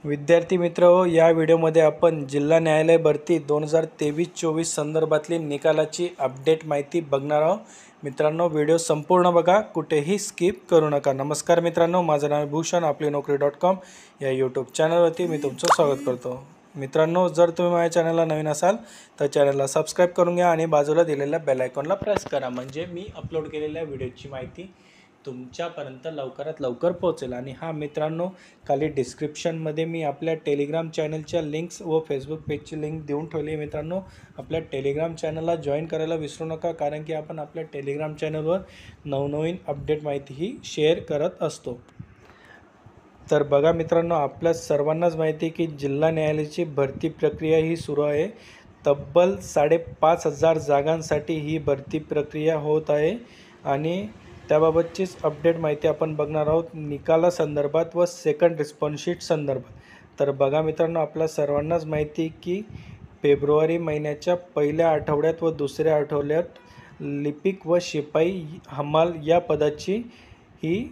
विद्यार्थी मित्र हो, या व्हिडिओमध्ये आपण जिल्हा न्यायालय भरती 2023-24 संदर्भातली निकालाची अपडेट माहिती बघणार आहोत। मित्रांनो, व्हिडिओ संपूर्ण बघा, कुठेही स्किप करू नका। नमस्कार मित्रांनो, माझं नाव भूषण, आपली नोकरी.com या यूट्यूब चॅनलवरती मी तुमचं स्वागत करतो। मित्रांनो, जर तुम्ही माझ्या चॅनलला नवीन असाल तर चॅनलला सबस्क्राइब करून घ्या आणि बाजूला दिलेल्या बेल आयकॉनला प्रेस करा, म्हणजे मी अपलोड केलेल्या व्हिडिओची माहिती तुमच्यापर्यंत लवकरात लवकर पोहोचेल। आणि हा मित्रांनो, खाली डिस्क्रिप्शनमध्ये मी आपल्या टेलिग्राम चॅनलच्या लिंक्स व फेसबुक पेजची लिंक देऊन ठेवली आहे। मित्रांनो, आपल्या टेलिग्राम चॅनलला जॉईन करायला विसरू नका, कारण की आपण आपल्या टेलिग्राम चॅनलवर नवनवीन अपडेट माहितीही शेअर करत असतो। तर बघा मित्रांनो, आपल्या सर्वांनाच माहिती आहे की जिल्हा न्यायालयाची भरती प्रक्रिया ही सुरू आहे। तब्बल 5,500 जागांसाठी ही भरती प्रक्रिया होत आहे आणि त्याबाबतचीच अपडेट माहिती आपण बघणार आहोत, निकालासंदर्भात व सेकंड रिस्पॉन्स शीट संदर्भात। तर बघा मित्रांनो, आपल्या सर्वांनाच माहिती की फेब्रुवारी महिन्याच्या पहिल्या आठवड्यात व दुसऱ्या आठवड्यात लिपिक व शिपाई हमाल या पदाची ही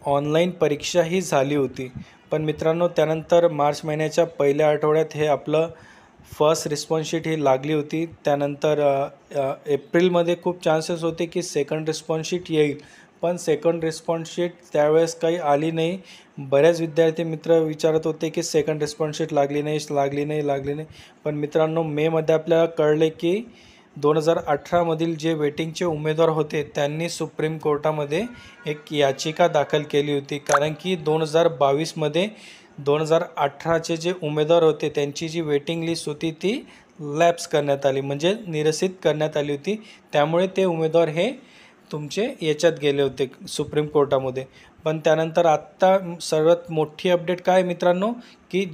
ऑनलाईन परीक्षा ही झाली होती। पण मित्रांनो, त्यानंतर मार्च महिन्याच्या पहिल्या आठवड्यात हे आपलं फर्स्ट रिस्पॉन्स शीट ही लागली होती। त्यानंतर एप्रिलमध्ये खूप चान्सेस होते की सेकंड रिस्पॉन्स शीट येईल, पण सेकंड रिस्पॉन्स शीट त्यावेळेस काही आली नाही। बऱ्याच विद्यार्थी मित्र विचारत होते की सेकंड रिस्पॉन्स शीट लागली नाही। पण मित्रांनो, मेमध्ये आपल्याला कळले की 2018 जे वेटिंगचे उमेदवार होते त्यांनी सुप्रीम कोर्टामध्ये एक याचिका दाखल केली होती, कारण की 2022 2018 जे उमेदवार होते त्यांची जी वेटिंग लिस्ट होती ती लॅप्स करण्यात आली, म्हणजे निरसित करण्यात आली होती। त्यामुळे ते उमेदवार हे तुमचे याच्यात गेले होते सुप्रीम कोर्टामध्ये। पण त्यानंतर आत्ता सर्वात मोठी अपडेट काय मित्रांनो, की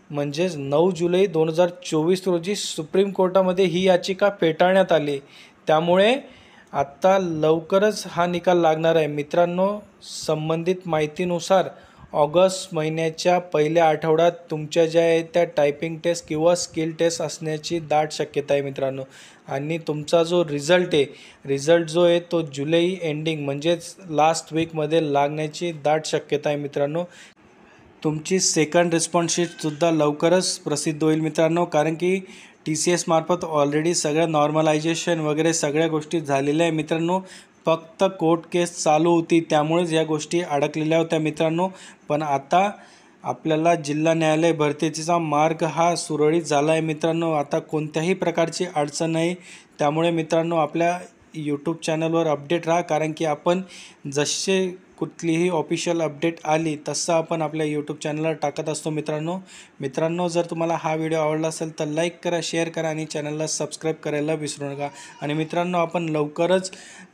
9 जुलै 2024 रोजी सुप्रीम कोर्टामध्ये ही याचिका फेटाळण्यात आली। त्यामुळे आत्ता लवकरच हा निकाल लागणार आहे। मित्रांनो, संबंधित माहितीनुसार ऑगस्ट महिन्याच्या पहिल्या आठवड्यात तुमच्या ज्या आहेत त्या टायपिंग टेस्ट किंवा स्किल टेस्ट असण्याची दाट शक्यता आहे मित्रांनो। आणि तुमचा जो रिझल्ट जो आहे तो जुलै एंडिंग म्हणजेच लास्ट वीकमध्ये लागण्याची दाट शक्यता आहे मित्रांनो। तुमची सेकंड रिस्पॉन्स शीटसुद्धा लवकरच प्रसिद्ध होईल मित्रांनो, कारण की TCS मार्फत ऑलरेडी सगळं नॉर्मलायझेशन वगैरे सगळ्या गोष्टी झालेल्या आहे मित्रांनो। फक्त कोर्ट केस चालू होती, त्यामुळेच या गोष्टी अडकलेल्या होत्या मित्रांनो। पण आता आपल्याला जिल्हा न्यायालय भरतीचा मार्ग हा सुरळीत झाला आहे मित्रांनो। आता कोणत्याही प्रकारची अडचण नाही। त्यामुळे मित्रांनो, आपल्या यूट्यूब चॅनलवर अपडेट राहा, कारण की आपण जसे कुठलीही ऑफिशियल अपडेट आली तसं आपण आपल्या यूट्यूब चॅनलला टाकत असतो मित्रांनो, जर तुम्हाला हा व्हिडिओ आवडला असेल तर लाईक करा, शेअर करा आणि चॅनलला सबस्क्राईब करायला विसरू नका। आणि मित्रांनो, आपण लवकरच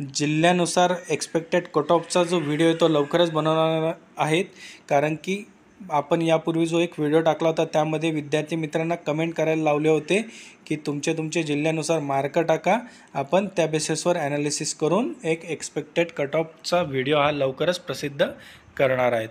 जिल्ह्यानुसार एक्सपेक्टेड कट ऑफचा जो व्हिडिओ आहे तो लवकरच बनवणार आहेत, कारण की आपण यापूर्वी जो एक व्हिडिओ टाकला होता त्यामध्ये विद्यार्थी मित्रांना कमेंट करायला लावले होते की तुमचे जिल्ह्यानुसार मार्क टाका। आपण त्या बेसिसवर ॲनालिसिस करून एक एक्सपेक्टेड कट ऑफचा व्हिडिओ हा लवकरच प्रसिद्ध करणार आहेत।